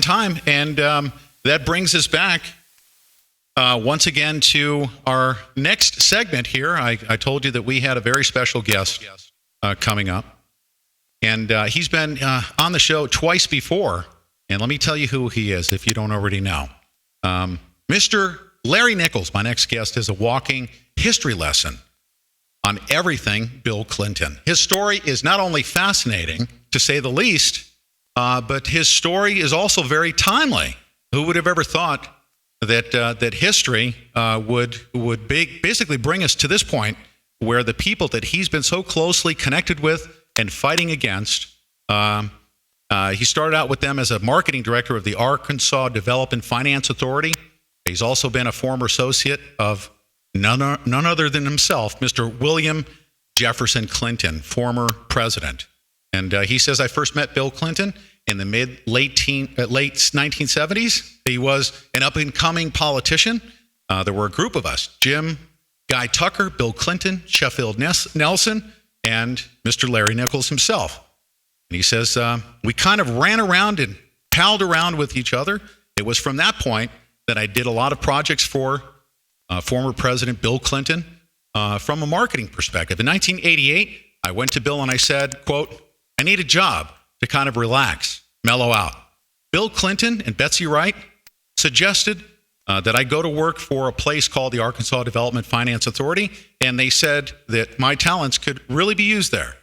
time, and that brings us back once again to our next segment here. I told you that we had a very special guest coming up, and he's been on the show twice before, and let me tell you who he is if you don't already know. Mr. Larry Nichols, my next guest, is a walking history lesson on everything Bill Clinton. His story is not only fascinating, to say the least, but his story is also very timely. Who would have ever thought that history would basically bring us to this point where the people that he's been so closely connected with and fighting against, he started out with them as a marketing director of the Arkansas Development Finance Authority. He's also been a former associate of none other than himself, Mr. William Jefferson Clinton, former president. And he says, I first met Bill Clinton in the late 1970s. He was an up-and-coming politician. There were a group of us, Jim Guy Tucker, Bill Clinton, Sheffield Nelson, and Mr. Larry Nichols himself. And he says, we kind of ran around and palled around with each other. It was from that point that I did a lot of projects for former President Bill Clinton from a marketing perspective. In 1988, I went to Bill and I said, quote, I need a job to kind of relax, mellow out. Bill Clinton and Betsy Wright suggested that I go to work for a place called the Arkansas Development Finance Authority, and they said that my talents could really be used there.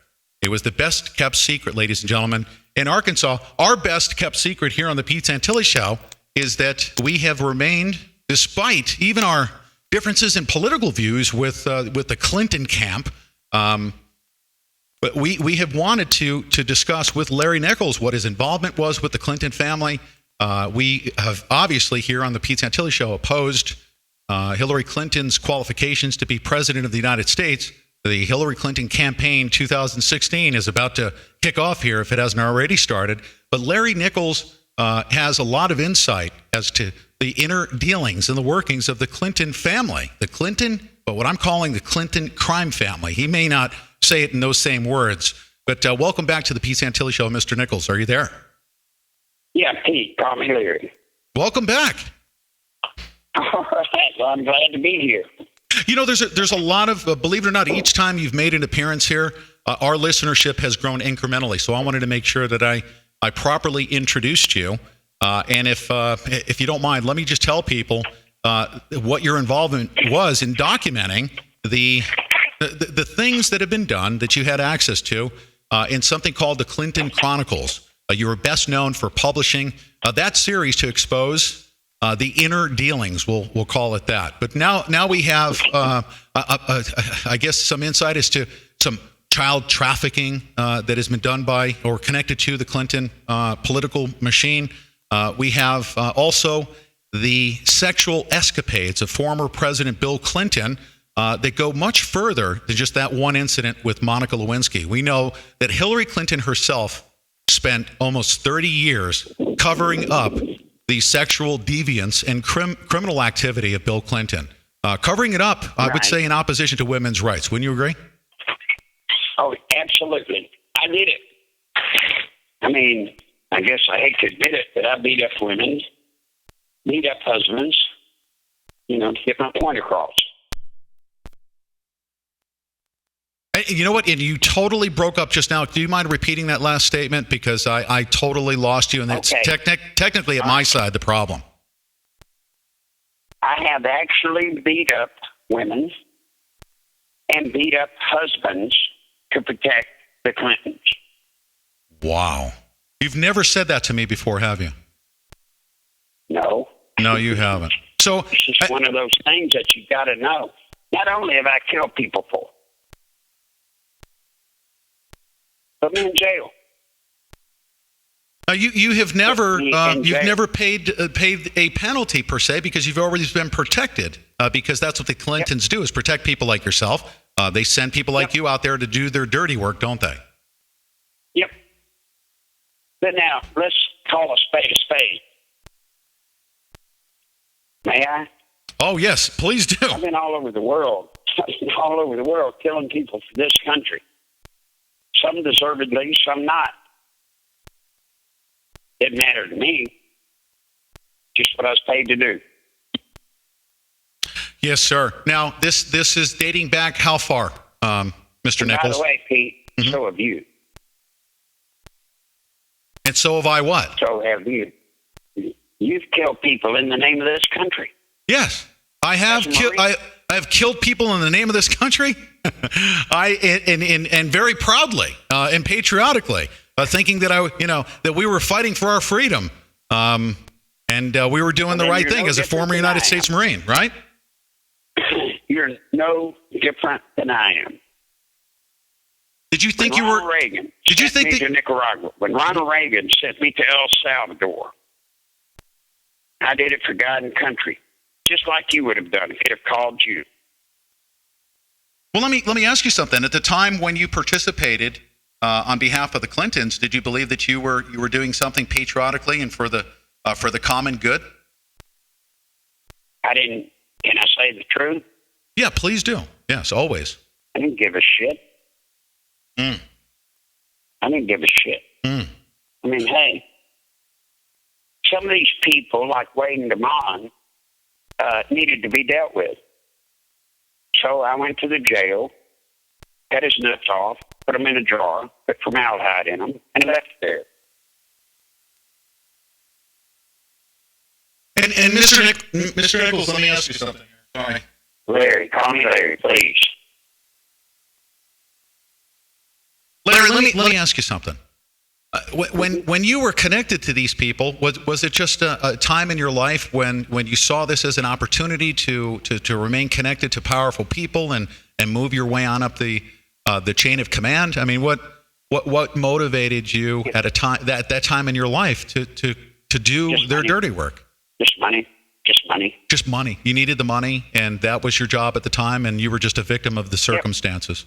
It was the best kept secret, ladies and gentlemen, in Arkansas. Our best kept secret here on the Pete Santilli Show is that we have remained, despite even our differences in political views with the Clinton camp, but we have wanted to discuss with Larry Nichols what his involvement was with the Clinton family. We have obviously here on the Pete Santilli Show opposed Hillary Clinton's qualifications to be president of the United States. The Hillary Clinton campaign 2016 is about to kick off here if it hasn't already started. But Larry Nichols has a lot of insight as to the inner dealings and the workings of the Clinton family. The Clinton, but what I'm calling the Clinton crime family. He may not say it in those same words, but welcome back to the Pete Santilli Show, Mr. Nichols. Are you there? Yeah, Pete, call me Larry. Welcome back. All right, well, I'm glad to be here. You know, there's a lot of, believe it or not, each time you've made an appearance here, our listenership has grown incrementally. So I wanted to make sure that I properly introduced you. And if you don't mind, let me just tell people what your involvement was in documenting the things that have been done that you had access to in something called the Clinton Chronicles. You were best known for publishing that series to expose the inner dealings, we'll call it that. But now we have, I guess, some insight as to some child trafficking that has been done by or connected to the Clinton political machine. We have also the sexual escapades of former President Bill Clinton that go much further than just that one incident with Monica Lewinsky. We know that Hillary Clinton herself spent almost 30 years covering up the sexual deviance and criminal activity of Bill Clinton. Covering it up, I would say, in opposition to women's rights. Wouldn't you agree? Oh, absolutely. I did it. I mean, I guess I hate to admit it, but I beat up women, beat up husbands, to get my point across. You know what? And you totally broke up just now. Do you mind repeating that last statement? Because I totally lost you, and that's technically at my side the problem. I have actually beat up women and beat up husbands to protect the Clintons. Wow. You've never said that to me before, have you? No. No, you haven't. So it's just one of those things that you got to know. Not only have I killed people for, put me in jail. You have never never paid a penalty per se because you've always been protected because that's what the Clintons do is protect people like yourself. They send people like you out there to do their dirty work, don't they? Yep. But now let's call a spade a spade. May I? Oh yes, please do. I've been all over the world. Killing people for this country. Some deservedly, some not. Didn't matter to me. Just what I was paid to do. Yes, sir. Now, this is dating back how far, Mr. And Nichols? by the way, Pete, so have you. And so have I what? So have you. You've killed people in the name of this country. Yes, I have. I have killed people in the name of this country. And very proudly and patriotically, thinking that that we were fighting for our freedom, and we were doing the right thing as a former United States Marine, right? You're no different than I am. Did you think you were? Reagan Did you think to Nicaragua? When Ronald Reagan sent me to El Salvador, I did it for God and country, just like you would have done if he'd have called you. Well, let me ask you something. At the time when you participated on behalf of the Clintons, did you believe that you were doing something patriotically and for the common good? I didn't. Can I say the truth? Yeah, please do. Yes, always. I didn't give a shit. I didn't give a shit. I mean, hey, some of these people, like Wade and Damon, needed to be dealt with. So I went to the jail, cut his nuts off, put them in a jar, put formaldehyde in them, and left there. And Mr. Nichols, let me ask you something. Sorry. Larry, call me Larry, please. Larry, let me ask you something. When you were connected to these people, was it just a time in your life when you saw this as an opportunity to remain connected to powerful people and move your way on up the chain of command? I mean, what motivated you at a time that time in your life to do Just their money. dirty work? Just money. Just money. Just money. You needed the money, and that was your job at the time, and you were just a victim of the circumstances.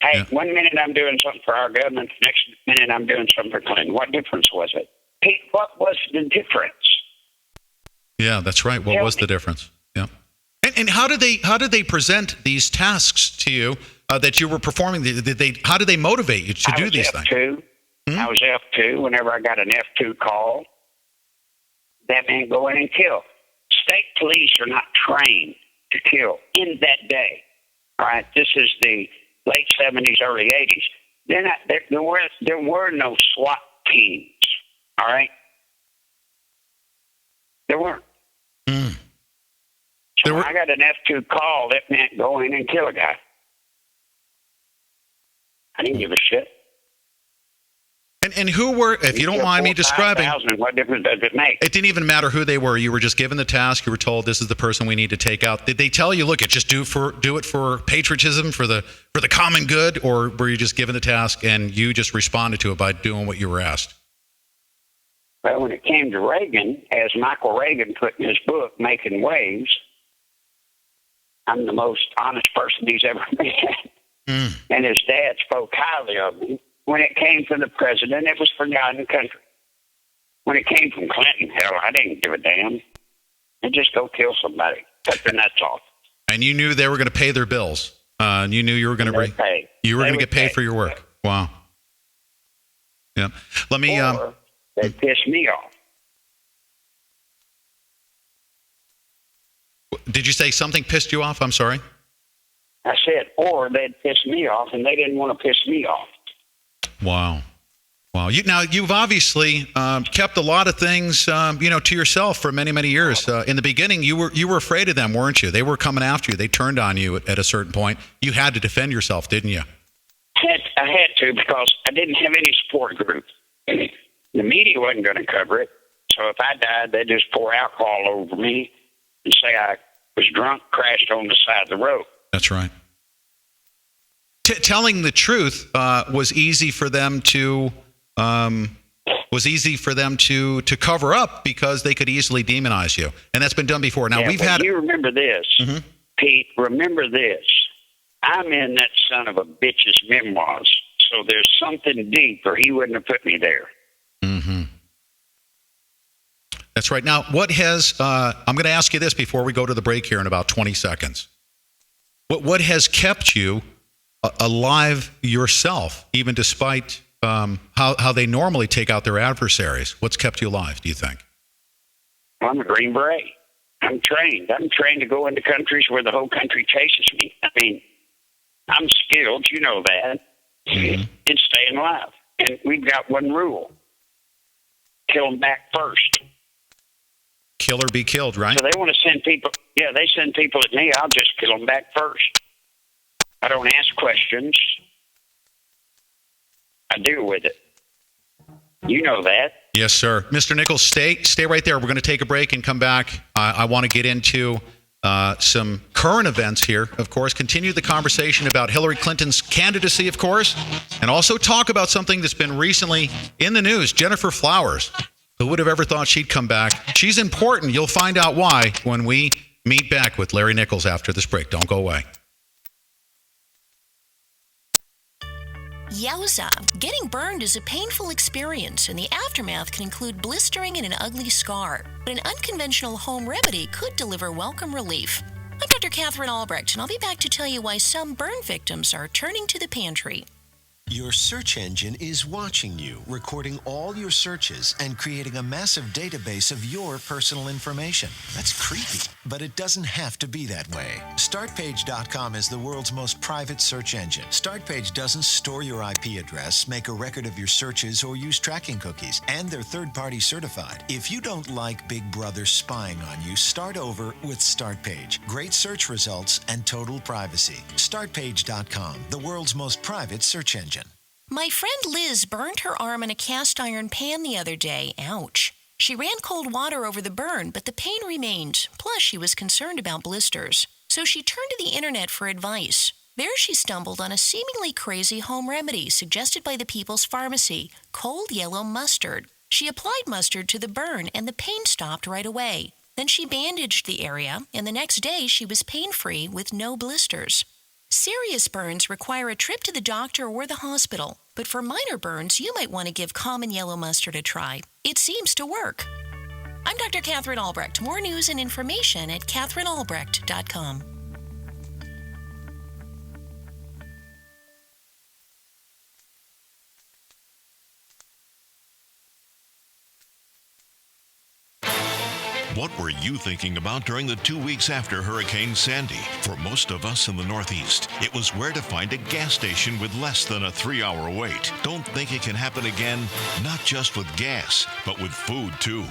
Hey, Yeah. 1 minute I'm doing something for our government, the next minute I'm doing something for Clinton. What difference was it? Pete, what was the difference? Yeah, that's right. What was the difference? Yeah. And how did they present these tasks to you that you were performing? How did they motivate you to do these things? I was F2. Whenever I got an F2 call, that meant go in and kill. State police are not trained to kill in that day. All right, this is the late 70s, early 80s. There were no SWAT teams. All right, there weren't. So when I got an F2 call, that meant go in and kill a guy. I didn't give a shit. And who were, if you don't mind me describing, what difference does it make? it didn't even matter who they were. You were just given the task. You were told this is the person we need to take out. Did they tell you, look, just do it for patriotism, for the common good, or were you just given the task and you just responded to it by doing what you were asked? Well, when it came to Reagan, as Michael Reagan put in his book, Making Waves, I'm the most honest person he's ever met. And his dad spoke highly of me. When it came from the president, it was for God and country. When it came from Clinton, hell, I didn't give a damn. And just go kill somebody. Cut their nuts off. And you knew they were going to pay their bills. And you knew you were going to get paid for your work. Wow. Yeah. Let me. Or they pissed me off. Did you say something pissed you off? I'm sorry. I said, or they'd piss me off, and they didn't want to piss me off. Wow. You've obviously kept a lot of things, to yourself for many, many years. In the beginning, you were afraid of them, weren't you? They were coming after you. They turned on you at a certain point. You had to defend yourself, didn't you? I had to, because I didn't have any support group. The media wasn't going to cover it. So if I died, they'd just pour alcohol over me and say I was drunk, crashed on the side of the road. That's right. Telling the truth was easy for them to cover up because they could easily demonize you, and that's been done before. Now You remember this, Pete? Remember this. I'm in that son of a bitch's memoirs, so there's something deep, or he wouldn't have put me there. That's right. Now, what has I'm going to ask you this before we go to the break here in about 20 seconds. What has kept you alive yourself, even despite how they normally take out their adversaries? What's kept you alive, do you think? I'm a Green Beret. I'm trained. I'm trained to go into countries where the whole country chases me. I mean, I'm skilled, you know that, in staying alive. And we've got one rule. Kill them back first. Kill or be killed, right? So they want to send people, they send people at me, I'll just kill them back first. I don't ask questions. I deal with it. You know that. Yes, sir. Mr. Nichols, stay right there. We're going to take a break and come back. I want to get into some current events here, of course, continue the conversation about Hillary Clinton's candidacy, of course, and also talk about something that's been recently in the news, Jennifer Flowers. Who would have ever thought she'd come back? She's important. You'll find out why when we meet back with Larry Nichols after this break. Don't go away. Yowza! Getting burned is a painful experience, and the aftermath can include blistering and an ugly scar. But an unconventional home remedy could deliver welcome relief. I'm Dr. Catherine Albrecht, and I'll be back to tell you why some burn victims are turning to the pantry. Your search engine is watching you, recording all your searches and creating a massive database of your personal information. That's creepy, but it doesn't have to be that way. Startpage.com is the world's most private search engine. Startpage doesn't store your IP address, make a record of your searches, or use tracking cookies, and they're third-party certified. If you don't like Big Brother spying on you, start over with Startpage. Great search results and total privacy. Startpage.com, the world's most private search engine. My friend Liz burned her arm in a cast iron pan the other day. Ouch. She ran cold water over the burn, but the pain remained. Plus, she was concerned about blisters. So she turned to the internet for advice. There she stumbled on a seemingly crazy home remedy suggested by the People's Pharmacy, cold yellow mustard. She applied mustard to the burn, and the pain stopped right away. Then she bandaged the area, and the next day she was pain-free with no blisters. Serious burns require a trip to the doctor or the hospital, but for minor burns, you might want to give common yellow mustard a try. It seems to work. I'm Dr. Catherine Albrecht. More news and information at catherinealbrecht.com. What were you thinking about during the 2 weeks after Hurricane Sandy? For most of us in the Northeast, it was where to find a gas station with less than a 3-hour wait. Don't think it can happen again? Not just with gas, but with food too.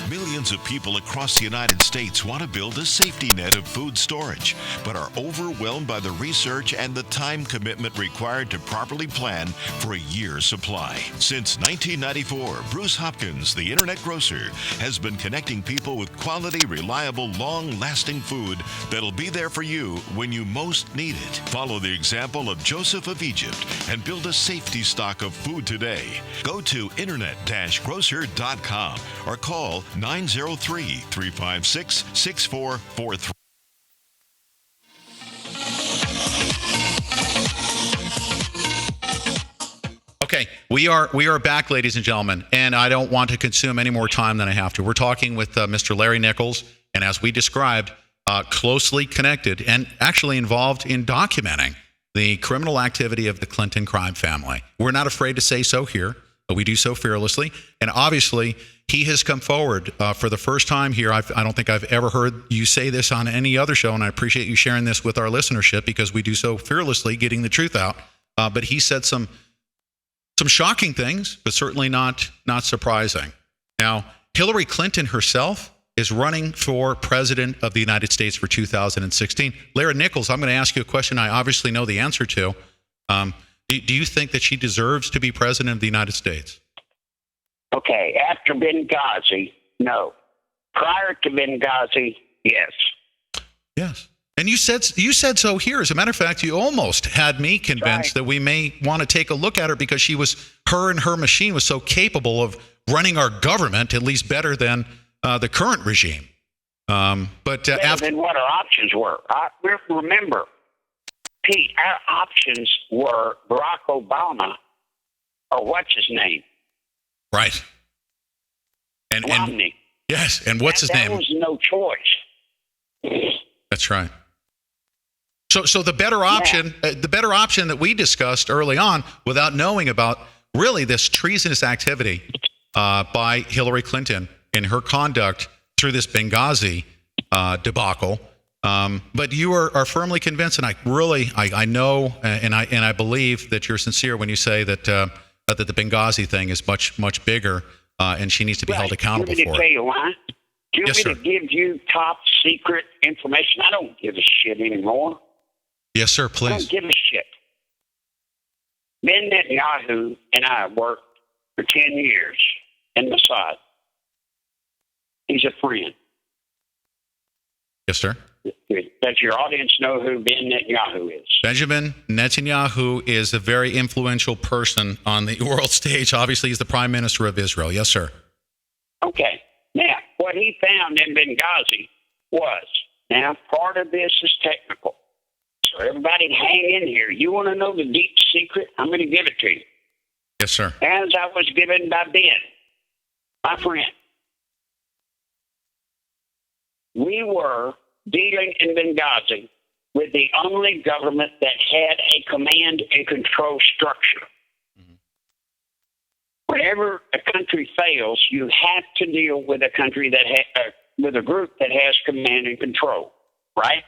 Millions of people across the United States want to build a safety net of food storage, but are overwhelmed by the research and the time commitment required to properly plan for a year's supply. Since 1994, Bruce Hopkins, the Internet Grocer, has been connecting people with quality, reliable, long-lasting food that'll be there for you when you most need it. Follow the example of Joseph of Egypt and build a safety stock of food today. Go to internet-grocer.com or call 903-356-6443. Okay, we are back, ladies and gentlemen, and I don't want to consume any more time than I have to. We're talking with Mr. Larry Nichols, and as we described, closely connected and actually involved in documenting the criminal activity of the Clinton crime family. We're not afraid to say so here, but we do so fearlessly, and obviously he has come forward for the first time here. I don't think I've ever heard you say this on any other show, and I appreciate you sharing this with our listenership because we do so fearlessly, getting the truth out. But he said some shocking things, but certainly not surprising. Now, Hillary Clinton herself is running for president of the United States for 2016. Larry Nichols, I'm going to ask you a question I obviously know the answer to. Do you think that she deserves to be president of the United States? Okay, after Benghazi, no. Prior to Benghazi, yes. Yes. And you said so here. As a matter of fact, you almost had me convinced that we may want to take a look at her because her and her machine was so capable of running our government, at least better than the current regime. Then what our options were. Remember, Pete, our options were Barack Obama or what's his name? Right. And Romney. Yes, and what's his name? There was no choice. That's right. So the better option, that we discussed early on, without knowing about really this treasonous activity by Hillary Clinton in her conduct through this Benghazi debacle. But you are firmly convinced, and I know, and I believe that you're sincere when you say that that the Benghazi thing is much bigger, and she needs to be held accountable for it. For tell it. You why? Do you Yes, want me to give you top secret information? I don't give a shit anymore. Yes, sir. I Please. don't give a shit. Ben Netanyahu and I worked for 10 years in Mossad. He's a friend. Yes, sir. Does your audience know who Ben Netanyahu is? Benjamin Netanyahu is a very influential person on the world stage. Obviously, he's the prime minister of Israel. Yes, sir. Okay. Now, what he found in Benghazi was, now part of this is technical. So everybody hang in here. You want to know the deep secret? I'm going to give it to you. Yes, sir. As I was given by Ben, my friend. We were dealing in Benghazi with the only government that had a command and control structure. Whenever a country fails, you have to deal with a country that with a group that has command and control, right?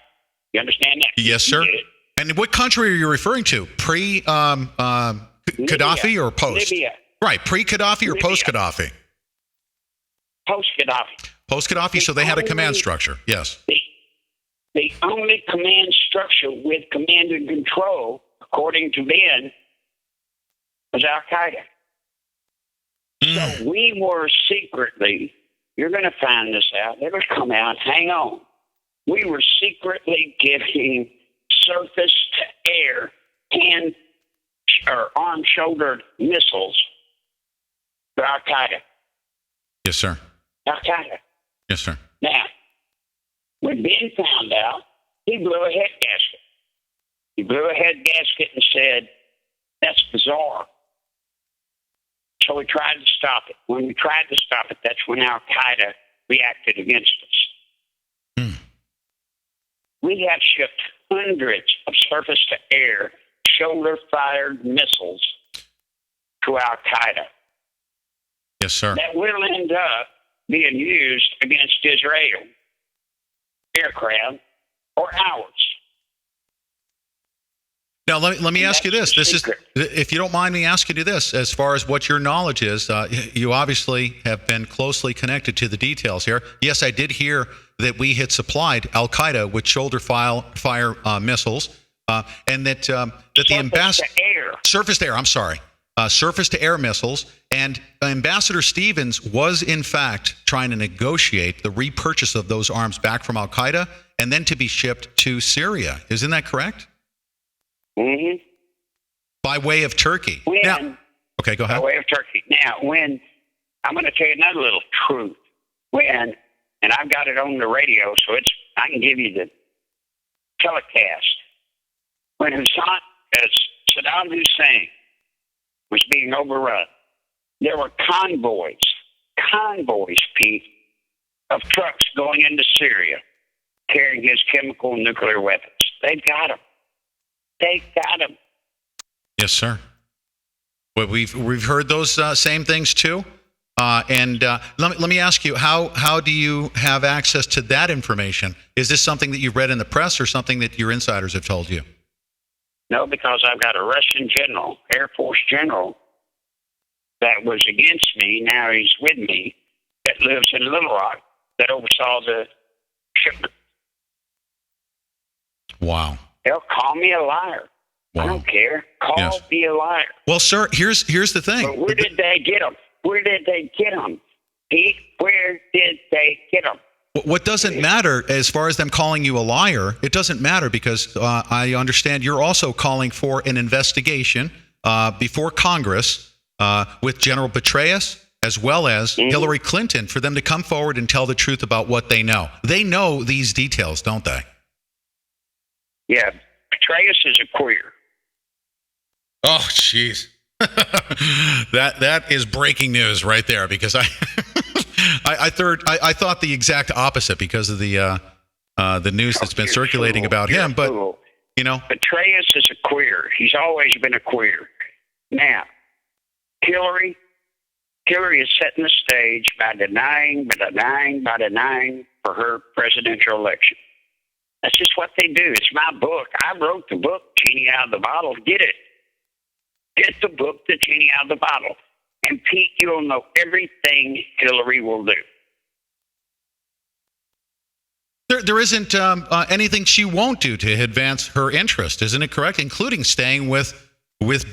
You understand that? Yes, sir. And what country are you referring to? Gaddafi or post? Libya. Right, pre-Gaddafi or post-Gaddafi? Post-Gaddafi. Post-Gaddafi, so they had a command structure, yes. The only command structure with command and control, according to Ben, was Al-Qaeda. So we were secretly, you're going to find this out, it'll come out, hang on. We were secretly giving surface-to-air arm-shouldered missiles to Al-Qaeda. Yes, sir. Al-Qaeda. Yes, sir. Now, when Ben found out, he blew a head gasket. He blew a head gasket and said, that's bizarre. So we tried to stop it. When we tried to stop it, that's when Al-Qaeda reacted against us. We have shipped hundreds of surface-to-air, shoulder-fired missiles to Al-Qaeda. Yes, sir. That will end up being used against Israel aircraft or ours. Now, let me ask you this. This is, if you don't mind me asking you this, as far as what your knowledge is, you obviously have been closely connected to the details here. Yes, I did hear that we had supplied Al-Qaeda with shoulder-fire missiles, and that the ambassador surface-to-air missiles, and Ambassador Stevens was in fact trying to negotiate the repurchase of those arms back from Al-Qaeda and then to be shipped to Syria. Isn't that correct? Mm-hmm. By way of Turkey. Okay, go ahead. By way of Turkey. Now, when I'm going to tell you another little truth. And I've got it on the radio, so I can give you the telecast. When Saddam Hussein was being overrun, there were convoys, Pete, of trucks going into Syria carrying his chemical and nuclear weapons. They've got them. Yes, sir. Well, we've heard those same things too. And let me ask you, how do you have access to that information? Is this something that you've read in the press or something that your insiders have told you? No, because I've got a Russian general, Air Force general, that was against me. Now he's with me, that lives in Little Rock, that oversaw the shipment. Wow. They'll call me a liar. Wow. I don't care. Call me a liar. Well, sir, here's the thing. But where did they get them? Pete, where did they get them? What doesn't matter as far as them calling you a liar, it doesn't matter because I understand you're also calling for an investigation before Congress with General Petraeus as well as Hillary Clinton for them to come forward and tell the truth about what they know. They know these details, don't they? Yeah, Petraeus is a queer. Oh, jeez. that is breaking news right there because I thought the exact opposite because of the news that's been circulating about him. But you know, Petraeus is a queer. He's always been a queer. Now, Hillary Hillary is setting the stage by denying for her presidential election. That's just what they do. It's my book. I wrote the book, Genie Out of the Bottle. Get it. Get the book, The Genie Out of the Bottle. And Pete, you'll know everything Hillary will do. There isn't anything she won't do to advance her interest, isn't it correct? Including staying with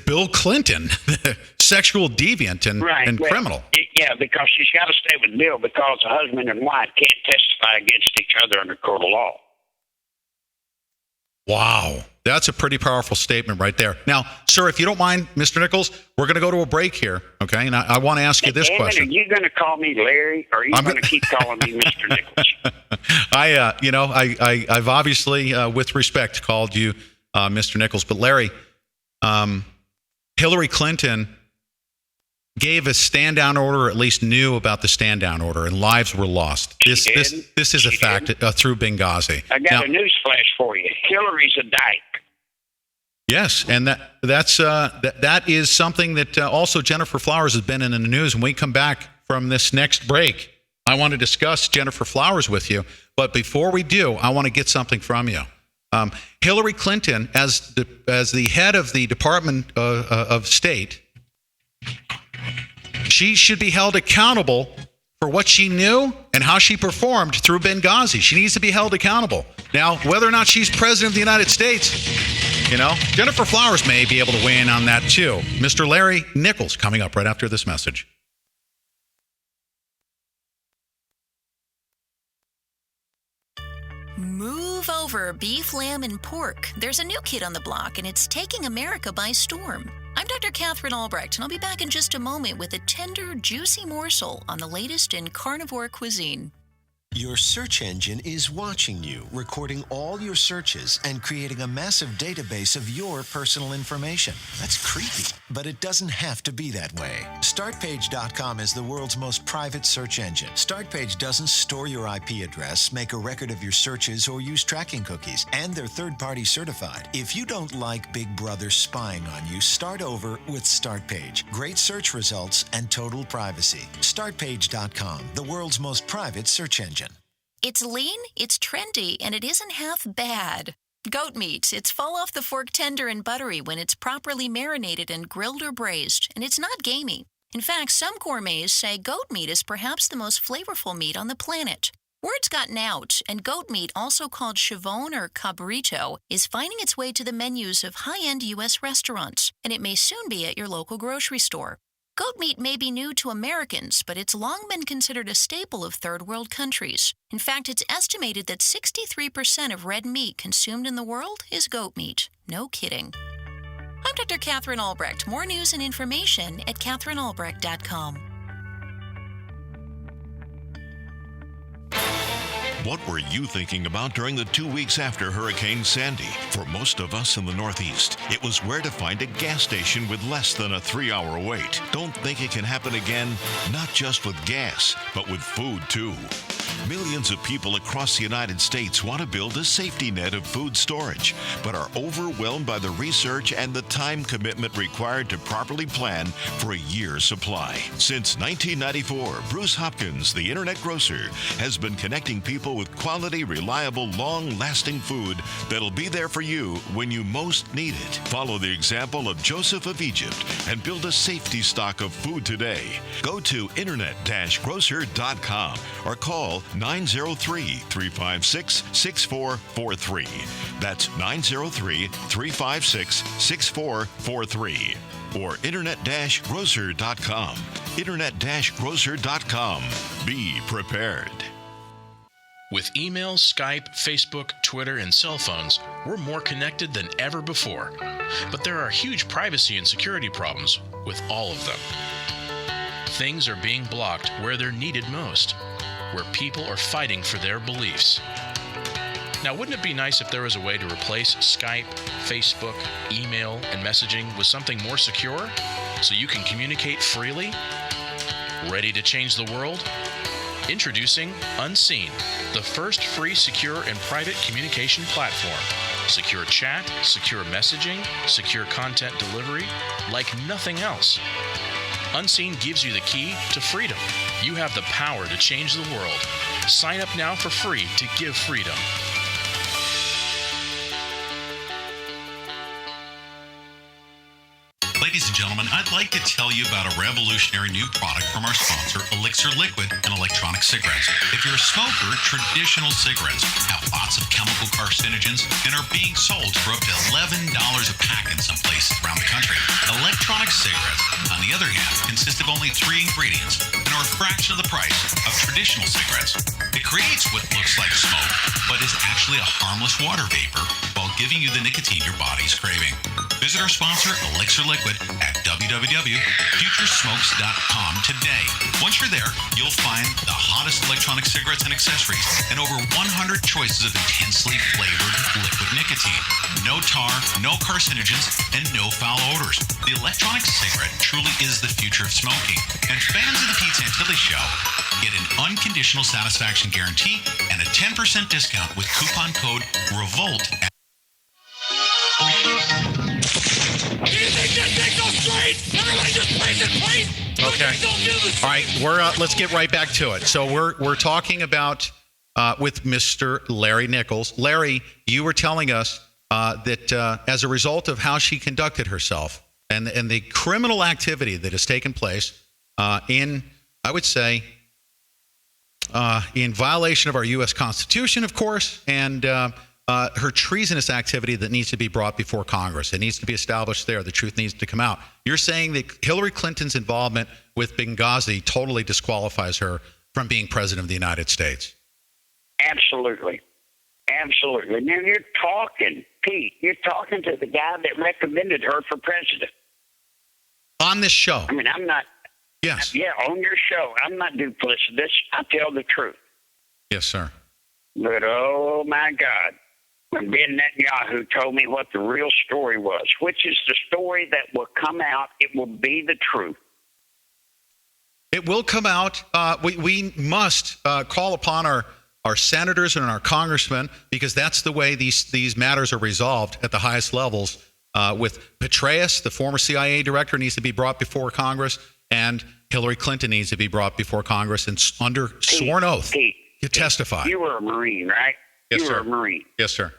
Bill Clinton, the sexual deviant and criminal. Yeah, because she's got to stay with Bill because a husband and wife can't testify against each other under court of law. Wow. That's a pretty powerful statement right there. Now, sir, if you don't mind, Mr. Nichols, we're going to go to a break here, okay? And I want to ask you this question. Are you going to call me Larry, or are you going to keep calling me Mr. Nichols? I've obviously, with respect, called you Mr. Nichols. But Larry, Hillary Clinton gave a stand-down order, or at least knew about the stand-down order, and lives were lost. This is a fact through Benghazi. I got a news flash for you. Hillary's a dyke. Yes, and that is something that also Jennifer Flowers has been in the news. When we come back from this next break, I want to discuss Jennifer Flowers with you. But before we do, I want to get something from you. Hillary Clinton, as the head of the Department of State, she should be held accountable for what she knew and how she performed through Benghazi. She needs to be held accountable. Now, whether or not she's president of the United States, Jennifer Flowers may be able to weigh in on that too. Mr. Larry Nichols coming up right after this message. Move over beef, lamb, and pork. There's a new kid on the block, and it's taking America by storm. I'm Dr. Catherine Albrecht, and I'll be back in just a moment with a tender, juicy morsel on the latest in carnivore cuisine. Your search engine is watching you, recording all your searches and creating a massive database of your personal information. That's creepy, but it doesn't have to be that way. Startpage.com is the world's most private search engine. Startpage doesn't store your IP address, make a record of your searches, or use tracking cookies, and they're third-party certified. If you don't like Big Brother spying on you, start over with Startpage. Great search results and total privacy. Startpage.com, the world's most private search engine. It's lean, it's trendy, and it isn't half bad. Goat meat. It's fall off the fork tender and buttery when it's properly marinated and grilled or braised, and it's not gamey. In fact, some gourmets say goat meat is perhaps the most flavorful meat on the planet. Word's gotten out, and goat meat, also called chivon or cabrito, is finding its way to the menus of high-end U.S. restaurants, and it may soon be at your local grocery store. Goat meat may be new to Americans, but it's long been considered a staple of third world countries. In fact, it's estimated that 63% of red meat consumed in the world is goat meat. No kidding. I'm Dr. Catherine Albrecht. More news and information at catherinealbrecht.com. What were you thinking about during the 2 weeks after Hurricane Sandy? For most of us in the Northeast, it was where to find a gas station with less than a 3-hour wait. Don't think it can happen again? Not just with gas, but with food too. Millions of people across the United States want to build a safety net of food storage, but are overwhelmed by the research and the time commitment required to properly plan for a year's supply. Since 1994, Bruce Hopkins, the Internet Grocer, has been connecting people with quality, reliable, long-lasting food that'll be there for you when you most need it. Follow the example of Joseph of Egypt and build a safety stock of food today. Go to internet-grocer.com or call 903-356-6443. That's 903-356-6443. Or internet-grocer.com. Internet-grocer.com. Be prepared. With email, Skype, Facebook, Twitter, and cell phones, we're more connected than ever before. But there are huge privacy and security problems with all of them. Things are being blocked where they're needed most, where people are fighting for their beliefs. Now, wouldn't it be nice if there was a way to replace Skype, Facebook, email, and messaging with something more secure so you can communicate freely? Ready to change the world? Introducing Unseen, the first free, secure, and private communication platform. Secure chat, secure messaging, secure content delivery, like nothing else. Unseen gives you the key to freedom. You have the power to change the world. Sign up now for free to give freedom. Ladies and gentlemen, I'd like to tell you about a revolutionary new product from our sponsor, Elixir Liquid and Electronic Cigarettes. If you're a smoker, traditional cigarettes have lots of chemical carcinogens and are being sold for up to $11 a pack in some places around the country. Electronic cigarettes, on the other hand, consist of only 3 ingredients and are a fraction of the price of traditional cigarettes. It creates what looks like smoke, but is actually a harmless water vapor while giving you the nicotine your body's craving. Visit our sponsor, Elixir Liquid, at www.futuresmokes.com today. Once you're there, you'll find the hottest electronic cigarettes and accessories and over 100 choices of intensely flavored liquid nicotine. No tar, no carcinogens, and no foul odors. The electronic cigarette truly is the future of smoking. And fans of the Pete Santilli Show get an unconditional satisfaction guarantee and a 10% discount with coupon code REVOLT at Okay. All right, let's get right back to it. So we're talking about with Mr. Larry Nichols. Larry, you were telling us that as a result of how she conducted herself and the criminal activity that has taken place in, I would say, in violation of our U.S. Constitution, of course, and her treasonous activity that needs to be brought before Congress. It needs to be established there. The truth needs to come out. You're saying that Hillary Clinton's involvement with Benghazi totally disqualifies her from being president of the United States. Absolutely. Absolutely. Now you're talking, Pete, you're talking to the guy that recommended her for president. On this show. I mean, I'm not. Yes. Yeah, on your show. I'm not duplicitous. I tell the truth. Yes, sir. But, oh, my God. When Ben Netanyahu told me what the real story was, which is the story that will come out, it will be the truth. It will come out. We must call upon our senators and our congressmen, because that's the way these matters are resolved at the highest levels. With Petraeus, the former CIA director, needs to be brought before Congress, and Hillary Clinton needs to be brought before Congress and under sworn oath to testify. You were a Marine, right? Yes, you sir. were a Marine. Yes, sir.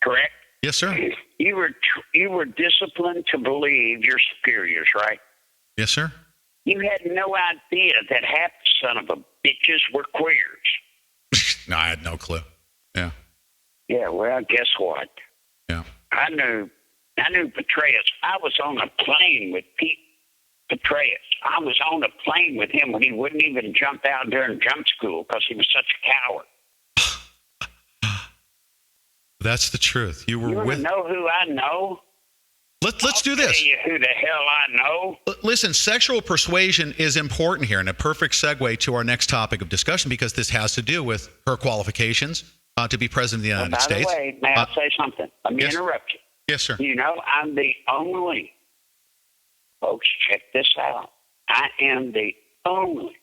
Correct? Yes, sir. You were disciplined to believe your superiors, right? Yes, sir. You had no idea that half the son of a bitches were queers. No, I had no clue. Yeah. Yeah, well, guess what? Yeah. I knew Petraeus. I was on a plane with Pete Petraeus. I was on a plane with him when he wouldn't even jump out during jump school because he was such a coward. That's the truth. You want to know who I know? Let's do this. Tell you who the hell I know. Listen, sexual persuasion is important here, and a perfect segue to our next topic of discussion, because this has to do with her qualifications to be president of the United States. By the way, may I say something? Let me interrupt you. Yes, sir. You know, I'm the only, folks, check this out. I am the only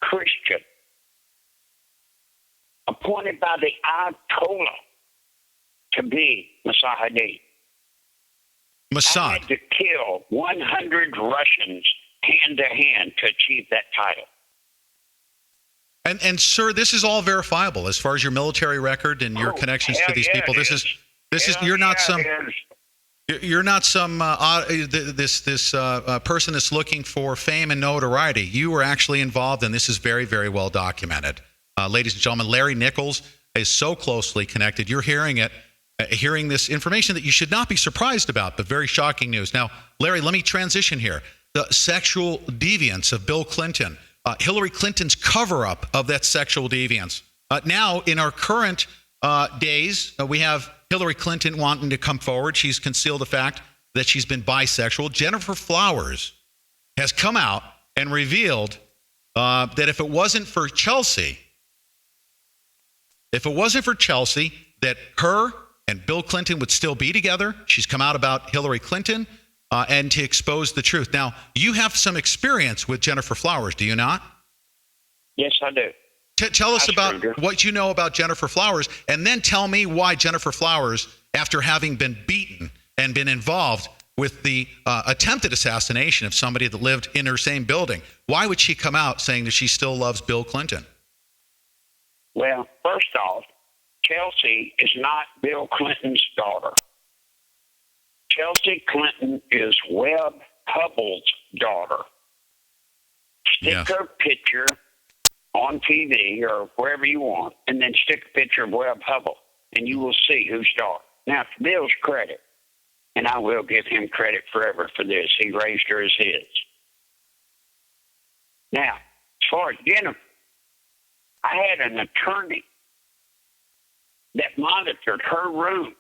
Christian appointed by the Ayatollah to be Mossad. Mossad. I had to kill 100 Russians hand to hand to achieve that title. And sir, this is all verifiable as far as your military record and your connections to these people. This is you're not some this person that's looking for fame and notoriety. You were actually involved, and this is very, very well documented. Ladies and gentlemen, Larry Nichols is so closely connected. You're hearing it. Hearing this information that you should not be surprised about, but very shocking news. Now, Larry, let me transition here. The sexual deviance of Bill Clinton, Hillary Clinton's cover-up of that sexual deviance. Now, in our current days, we have Hillary Clinton wanting to come forward. She's concealed the fact that she's been bisexual. Jennifer Flowers has come out and revealed that if it wasn't for Chelsea, that her and Bill Clinton would still be together. She's come out about Hillary Clinton and to expose the truth. Now, you have some experience with Jennifer Flowers, do you not? Yes, I do. Tell us about what you know about Jennifer Flowers, and then tell me why Jennifer Flowers, after having been beaten and been involved with the attempted assassination of somebody that lived in her same building. Why would she come out saying that she still loves Bill Clinton? Well, first off, Chelsea is not Bill Clinton's daughter. Chelsea Clinton is Webb Hubbell's daughter. Stick her picture on TV or wherever you want, and then stick a picture of Webb Hubbell, and you will see whose daughter. Now, to Bill's credit, and I will give him credit forever for this, he raised her as his. Now, as far as Jennifer, I had an attorney that monitored her room.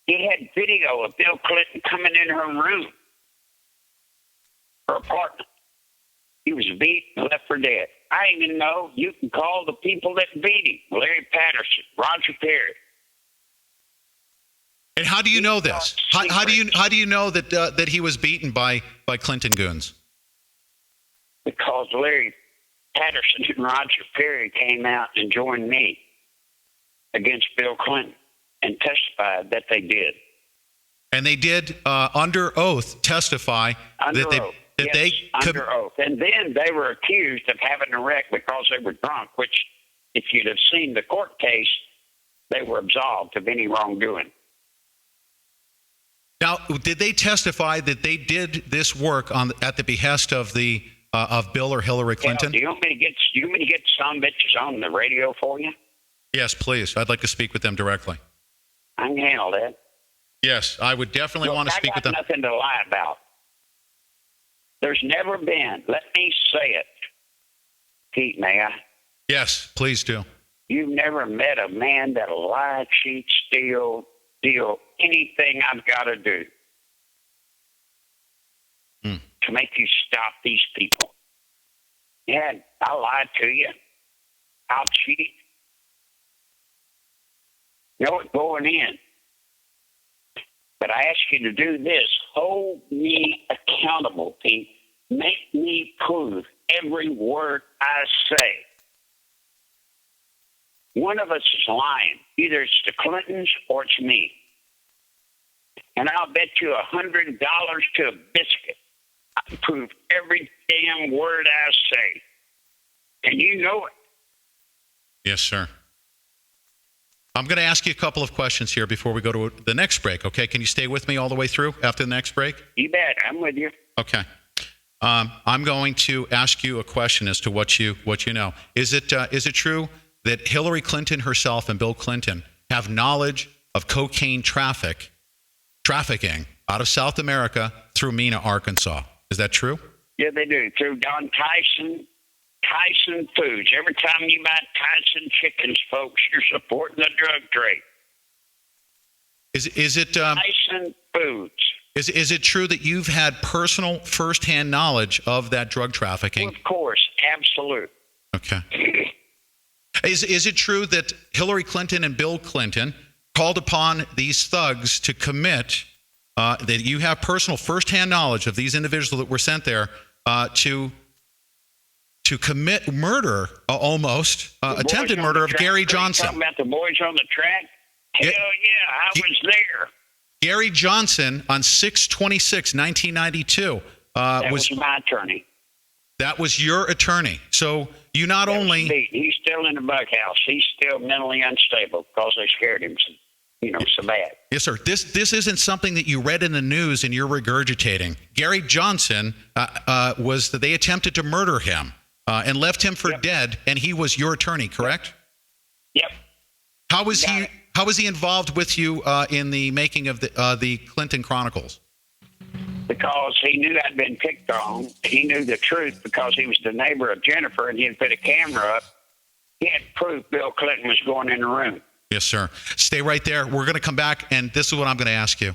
He had video of Bill Clinton coming in her room, her apartment. He was beat and left for dead. I even know you can call the people that beat him: Larry Patterson, Roger Perry. And how do you know this? How do you know that he was beaten by Clinton goons? Because Larry Patterson and Roger Perry came out and joined me against Bill Clinton and testified that they did. And they did, under oath, testify under that oath. That Yes, they could. under oath. And then they were accused of having a wreck because they were drunk, which, if you'd have seen the court case, they were absolved of any wrongdoing. Now, did they testify that they did this work at the behest of of Bill or Hillary Clinton? Do you want me to get some bitches on the radio for you? Yes, please. I'd like to speak with them directly. I can handle that. Yes, I would definitely want to speak with them. I got nothing to lie about. There's never been, let me say it, Pete, may I? Yes, please do. You've never met a man that'll lie, cheat, steal anything I've got to do to make you stop these people. Yeah, I'll lie to you. I'll cheat. Know it going in. But I ask you to do this. Hold me accountable, Pete. Make me prove every word I say. One of us is lying. Either it's the Clintons or it's me. And I'll bet you $100 to a biscuit I can prove every damn word I say. And you know it. Yes, sir. I'm going to ask you a couple of questions here before we go to the next break, okay? Can you stay with me all the way through after the next break? You bet. I'm with you. Okay. I'm going to ask you a question as to what you know. Is it true that Hillary Clinton herself and Bill Clinton have knowledge of cocaine trafficking out of South America through Mena, Arkansas? Is that true? Yeah, they do. Through Don Tyson Foods. Every time you buy Tyson chickens, folks, you're supporting the drug trade. Is it Tyson Foods? Is it true that you've had personal firsthand knowledge of that drug trafficking? Of course, absolute. Okay. Is it true that Hillary Clinton and Bill Clinton called upon these thugs to commit, that you have personal firsthand knowledge of these individuals that were sent there to commit murder, attempted murder of Gary Johnson? Talking about the boys on the track? Hell yeah, I was there. Gary Johnson on 6/26/1992 that was my attorney. That was your attorney. So you not only... He's still in the bug house. He's still mentally unstable because they scared him so bad. Yes, sir. This isn't something that you read in the news and you're regurgitating. Gary Johnson was that they attempted to murder him and left him for dead, and he was your attorney, correct? Yep. How was he involved with you in the making of the Clinton Chronicles? Because he knew I'd been picked on. He knew the truth because he was the neighbor of Jennifer, and he had put a camera up. He had proof Bill Clinton was going in the room. Yes, sir. Stay right there. We're going to come back, and this is what I'm going to ask you.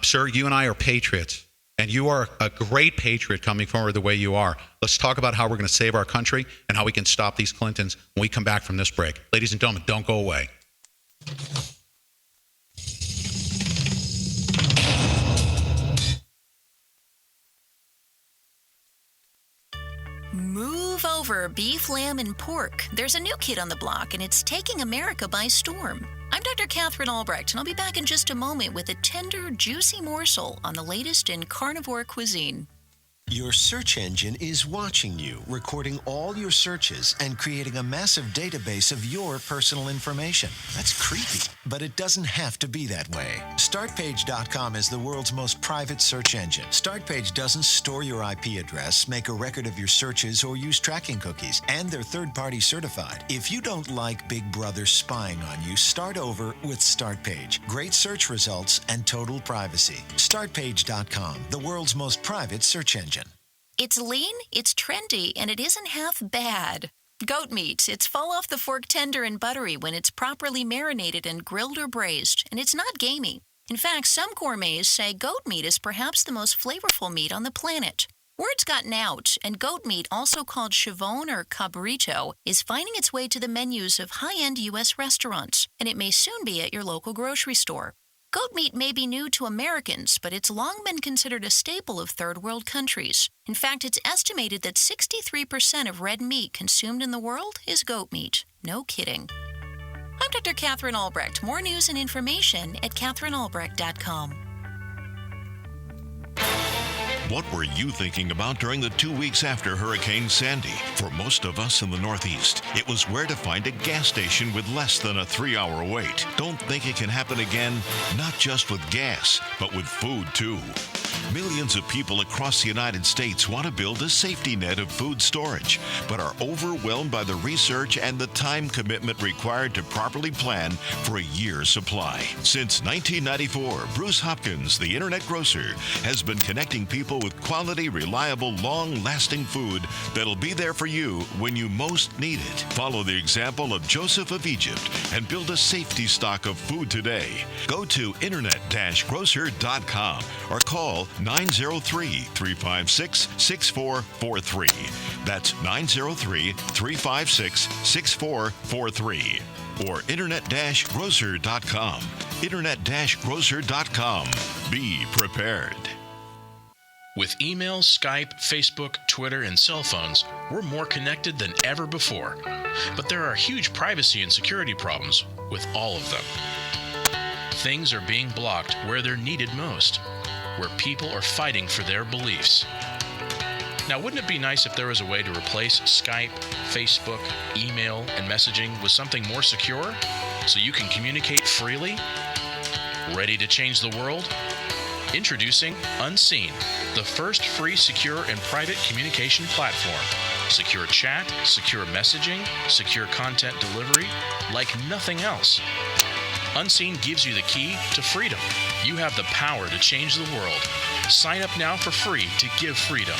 Sir, you and I are patriots, and you are a great patriot coming forward the way you are. Let's talk about how we're going to save our country and how we can stop these Clintons when we come back from this break. Ladies and gentlemen, don't go away. Move over over beef, lamb, and pork, there's a new kid on the block, and it's taking America by storm. I'm Dr. Catherine Albrecht, and I'll be back in just a moment with a tender, juicy morsel on the latest in carnivore cuisine. Your search engine is watching you, recording all your searches and creating a massive database of your personal information. That's creepy, but it doesn't have to be that way. Startpage.com is the world's most private search engine. Startpage doesn't store your IP address, make a record of your searches, or use tracking cookies, and they're third-party certified. If you don't like Big Brother spying on you, start over with Startpage. Great search results and total privacy. Startpage.com, the world's most private search engine. It's lean, it's trendy, and it isn't half bad. Goat meat. It's fall off the fork tender and buttery when it's properly marinated and grilled or braised, and it's not gamey. In fact, some gourmets say goat meat is perhaps the most flavorful meat on the planet. Word's gotten out, and goat meat, also called chivon or cabrito, is finding its way to the menus of high-end U.S. restaurants, and it may soon be at your local grocery store. Goat meat may be new to Americans, but it's long been considered a staple of third world countries. In fact, it's estimated that 63% of red meat consumed in the world is goat meat. No kidding. I'm Dr. Catherine Albrecht. More news and information at catherinealbrecht.com. What were you thinking about during the 2 weeks after Hurricane Sandy? For most of us in the Northeast, it was where to find a gas station with less than a 3-hour wait. Don't think it can happen again? Not just with gas, but with food too. Millions of people across the United States want to build a safety net of food storage, but are overwhelmed by the research and the time commitment required to properly plan for a year's supply. Since 1994, Bruce Hopkins, the internet grocer, has been connecting people with quality, reliable, long-lasting food that'll be there for you when you most need it. Follow the example of Joseph of Egypt and build a safety stock of food today. Go to internet-grocer.com or call 903-356-6443. That's 903-356-6443. Or internet-grocer.com. Internet-grocer.com. Be prepared. With email, Skype, Facebook, Twitter, and cell phones, we're more connected than ever before. But there are huge privacy and security problems with all of them. Things are being blocked where they're needed most, where people are fighting for their beliefs. Now, wouldn't it be nice if there was a way to replace Skype, Facebook, email, and messaging with something more secure so you can communicate freely? Ready to change the world? Introducing Unseen, the first free, secure, and private communication platform. Secure chat, secure messaging, secure content delivery, like nothing else. Unseen gives you the key to freedom. You have the power to change the world. Sign up now for free to give freedom.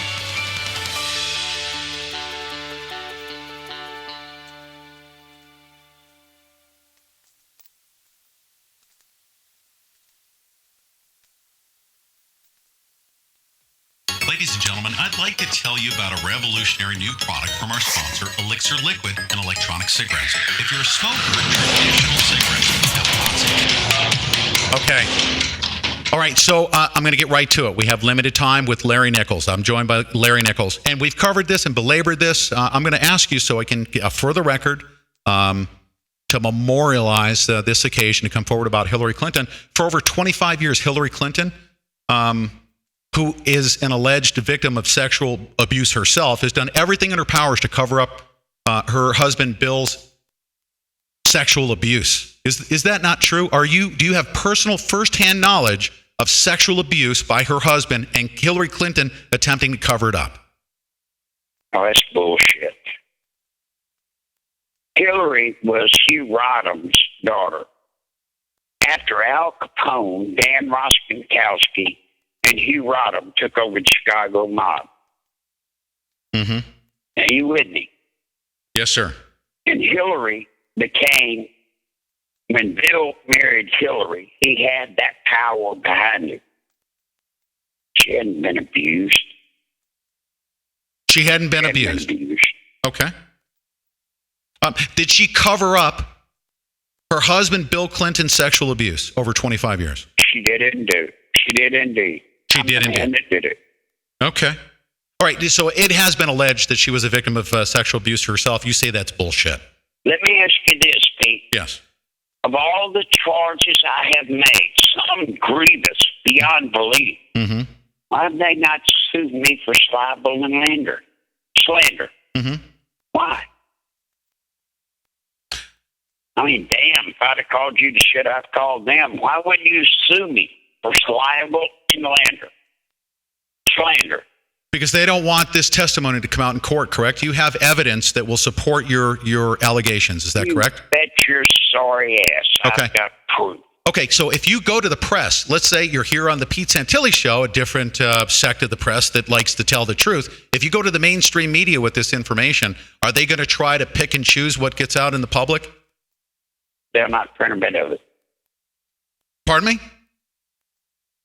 Ladies and gentlemen, I'd like to tell you about a revolutionary new product from our sponsor, Elixir Liquid and Electronic Cigarettes. If you're a smoker, traditional cigarettes have lots of... Okay. All right, so I'm going to get right to it. We have limited time with Larry Nichols. I'm joined by Larry Nichols, and we've covered this and belabored this. I'm going to ask you so I can, for the record, to memorialize this occasion, to come forward about Hillary Clinton. For over 25 years, Hillary Clinton, who is an alleged victim of sexual abuse herself, has done everything in her powers to cover up her husband Bill's sexual abuse. Is that not true? Do you have personal firsthand knowledge of sexual abuse by her husband and Hillary Clinton attempting to cover it up? Oh, that's bullshit. Hillary was Hugh Rodham's daughter. After Al Capone, Dan Rostenkowski, and Hugh Rodham took over the Chicago mob. Mm-hmm. Are you with me? Yes, sir. And Hillary became, when Bill married Hillary, he had that power behind him. She hadn't been abused. She hadn't been abused. Okay. Did she cover up her husband Bill Clinton's sexual abuse over 25 years? She did indeed. She did indeed. She did indeed. And it did it. Okay. All right, so it has been alleged that she was a victim of sexual abuse herself. You say that's bullshit. Let me ask you this, Pete. Yes. Of all the charges I have made, some grievous beyond belief, why have they not sued me for libel and slander? Why? I mean, damn, if I'd have called you the shit I've called them, why wouldn't you sue me for libel and slander? Because they don't want this testimony to come out in court, correct? You have evidence that will support your allegations. Is that correct? Bet your sorry ass. Okay. I've got proof. Okay, so if you go to the press, let's say you're here on the Pete Santilli show, a different sect of the press that likes to tell the truth. If you go to the mainstream media with this information, are they going to try to pick and choose what gets out in the public? They'll not print a bit of it. Pardon me?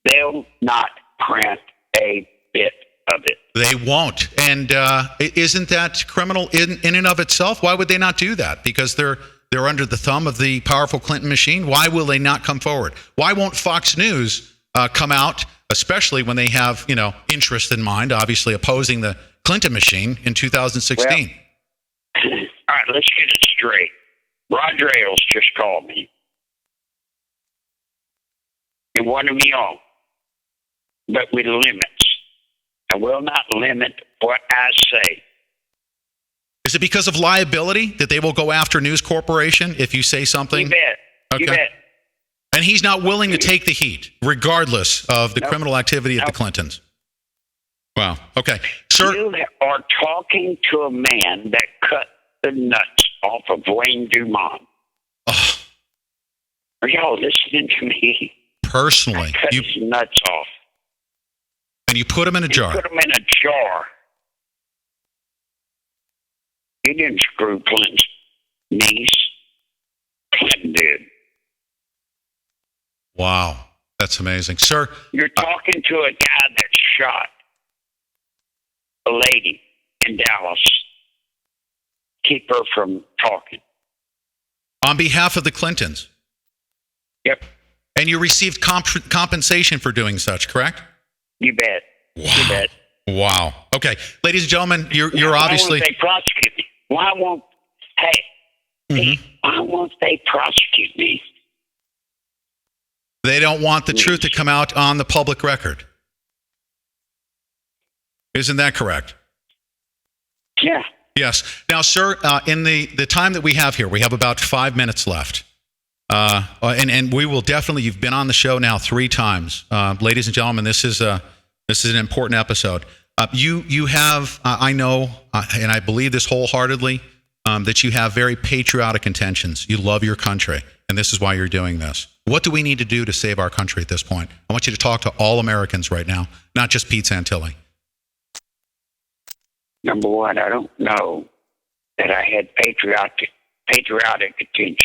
They'll not print a bit of it. They won't. And isn't that criminal in and of itself? Why would they not do that? Because they're under the thumb of the powerful Clinton machine. Why will they not come forward? Why won't Fox News come out, especially when they have, interest in mind, obviously opposing the Clinton machine in 2016? Well, all right, let's get it straight. Roger Ailes just called me. He wanted me on, but with limits. I will not limit what I say. Is it because of liability that they will go after News Corporation if you say something? You bet. Okay. You bet. And he's not willing to take the heat, regardless of the criminal activity of the Clintons. Wow. Okay. Sir, you are talking to a man that cut the nuts off of Wayne Dumont. Oh. Are y'all listening to me? Personally. I cut his nuts off. And you put him in a jar. Put him in a jar. He didn't screw Clinton's niece. Clinton did. Wow. That's amazing. Sir. You're talking to a guy that shot a lady in Dallas. Keep her from talking. On behalf of the Clintons. Yep. And you received compensation for doing such, correct? You bet. Wow. You bet. Wow. Okay. Ladies and gentlemen, you're obviously... Why won't they prosecute me? Why won't... Hey, why won't they prosecute me? They don't want the truth to come out on the public record. Isn't that correct? Yeah. Yes. Now, sir, in the time that we have here, we have about 5 minutes left. And we will definitely, you've been on the show now 3 times. Ladies and gentlemen, this is an important episode. You have, I know, and I believe this wholeheartedly, that you have very patriotic intentions. You love your country, and this is why you're doing this. What do we need to do to save our country at this point? I want you to talk to all Americans right now, not just Pete Santilli. Number one, I don't know that I had patriotic attention.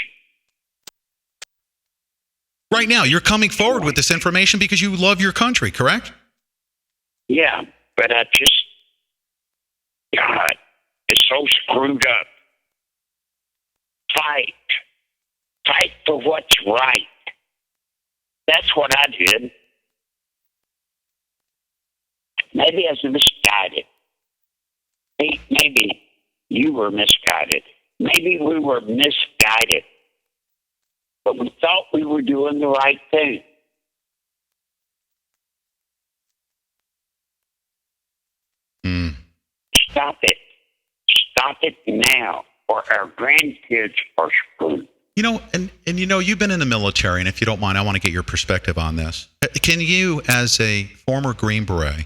Right now, you're coming forward with this information because you love your country, correct? Yeah, but I just, God, it's so screwed up. Fight for what's right. That's what I did. Maybe I was misguided. Maybe you were misguided. Maybe we were misguided. But we thought we were doing the right thing. Stop it. Stop it now, or our grandkids are screwed. You've been in the military, and if you don't mind, I want to get your perspective on this. Can you, as a former Green Beret,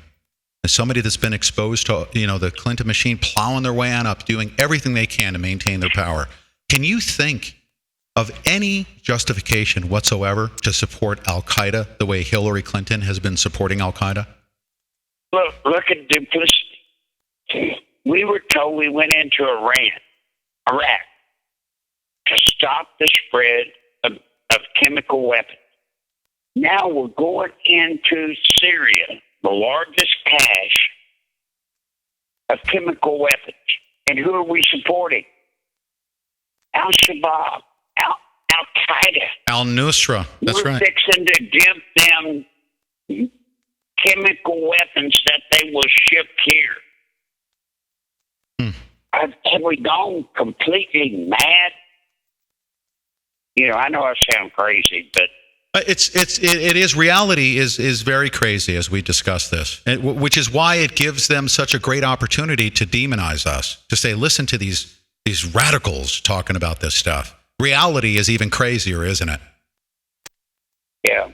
as somebody that's been exposed to, the Clinton machine, plowing their way on up, doing everything they can to maintain their power, can you think of any justification whatsoever to support Al-Qaeda the way Hillary Clinton has been supporting Al-Qaeda? Look at duplicity. We were told we went into Iraq, to stop the spread of chemical weapons. Now we're going into Syria, the largest cache of chemical weapons. And who are we supporting? Al-Shabaab, Al-Qaeda. Al-Nusra, that's right. We're fixing to give them chemical weapons that they will ship here. Have we gone completely mad? You know, I know I sound crazy, but it is reality is very crazy as we discuss this, which is why it gives them such a great opportunity to demonize us, to say, listen to these radicals talking about this stuff. Reality is even crazier, isn't it? yeah.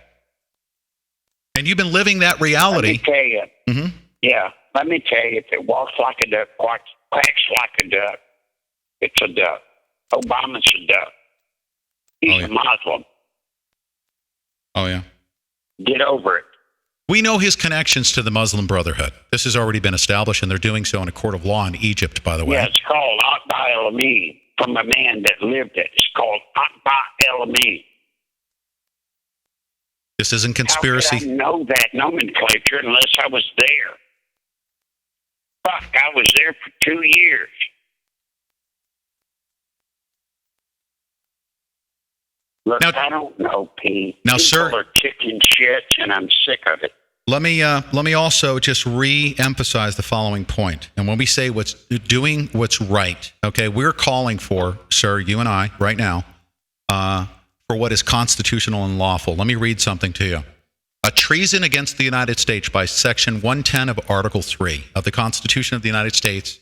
And you've been living that reality. Let me tell you. Mm-hmm. Yeah, let me tell you, if it walks like a duck, quacks like a duck, it's a duck. Obama's a duck. He's a Muslim. Oh, yeah. Get over it. We know his connections to the Muslim Brotherhood. This has already been established, and they're doing so in a court of law in Egypt, by the way. Yeah, it's called Akbar el-Amin, from a man that lived it. It's called Akbar el-Amin. This isn't conspiracy. How could I know that nomenclature unless I was there? Fuck, I was there for 2 years. Look, Now, I don't know, Pete. Now, People sir, are kicking shit, and I'm sick of it. let me also just re-emphasize the following point. And when we say doing what's right, okay, we're calling for, sir, you and I, right now, for what is constitutional and lawful. Let me read something to you. A treason against the United States by Section 110 of Article 3 of the Constitution of the United States.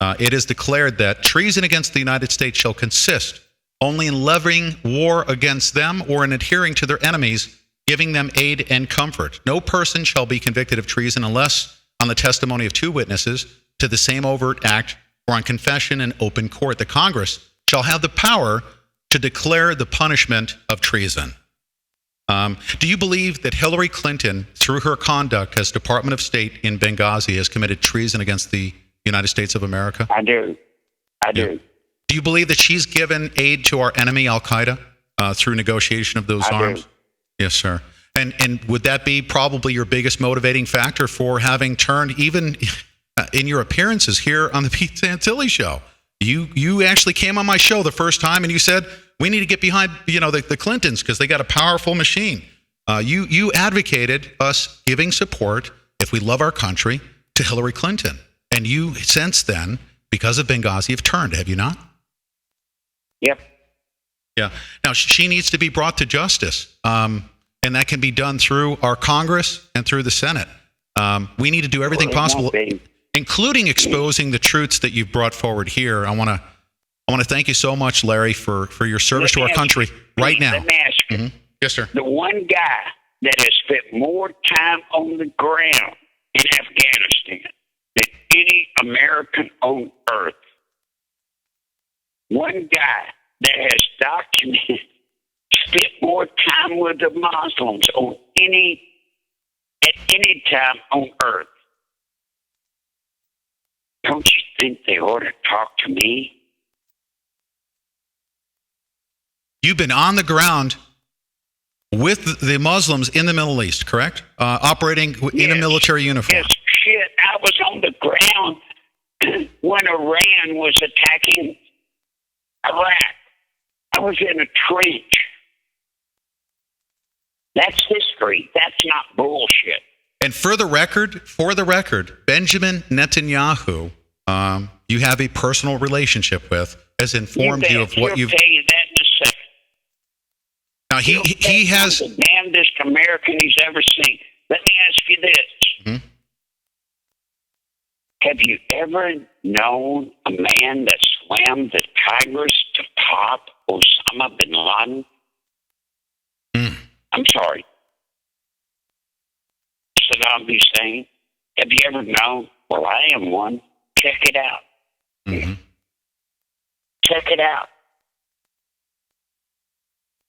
It is declared that treason against the United States shall consist only in levying war against them or in adhering to their enemies, giving them aid and comfort. No person shall be convicted of treason unless on the testimony of 2 witnesses to the same overt act or on confession in open court. The Congress shall have the power to declare the punishment of treason. Do you believe that Hillary Clinton, through her conduct as Department of State in Benghazi, has committed treason against the United States of America? I do. Do you believe that she's given aid to our enemy, Al-Qaeda, through negotiation of those arms? Do. Yes, sir. And would that be probably your biggest motivating factor for having turned, even in your appearances here on the Pete Santilli show? You actually came on my show the first time and you said, we need to get behind the Clintons because they got a powerful machine. You advocated us giving support, if we love our country, to Hillary Clinton. And you, since then, because of Benghazi, have turned, have you not? Yep. Yeah. Now, she needs to be brought to justice, and that can be done through our Congress and through the Senate. We need to do everything possible, including exposing the truths that you've brought forward here. I want to thank you so much, Larry, for your service to our country right now. Let me ask you. Mm-hmm. Yes, sir. The one guy that has spent more time on the ground in Afghanistan than any American on earth. One guy that has documented, spent more time with the Muslims at any time on earth. Don't you think they ought to talk to me? You've been on the ground with the Muslims in the Middle East, correct? Operating in a military uniform. Yes, shit. I was on the ground when Iran was attacking Iraq. I was in a trench. That's history. That's not bullshit. And for the record, Benjamin Netanyahu, you have a personal relationship with, has informed you of what you've. He'll tell you that in a second. Now he has the damnedest American he's ever seen. Let me ask you this: Mm-hmm. Have you ever known a man that swam the Tigris to top Osama bin Laden? I'm sorry, Saddam Hussein. Have you ever known? Well, I am one. Check it out. Mm-hmm. Check it out.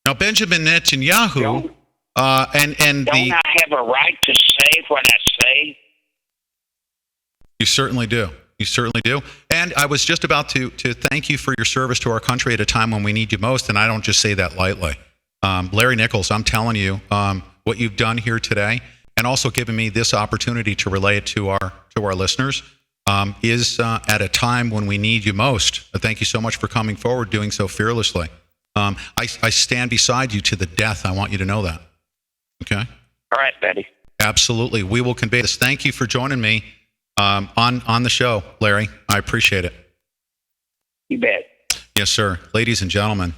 Now, Benjamin Netanyahu, Don't I have a right to say what I say? You certainly do. You certainly do. And I was just about to thank you for your service to our country at a time when we need you most, and I don't just say that lightly. Larry Nichols, I'm telling you, what you've done here today, and also giving me this opportunity to relay it to our listeners, is at a time when we need you most. Thank you so much for coming forward, doing so fearlessly. I stand beside you to the death. I want you to know that. Okay? All right, Betty. Absolutely. We will convey this. Thank you for joining me on the show, Larry. I appreciate it. You bet. Yes, sir. Ladies and gentlemen,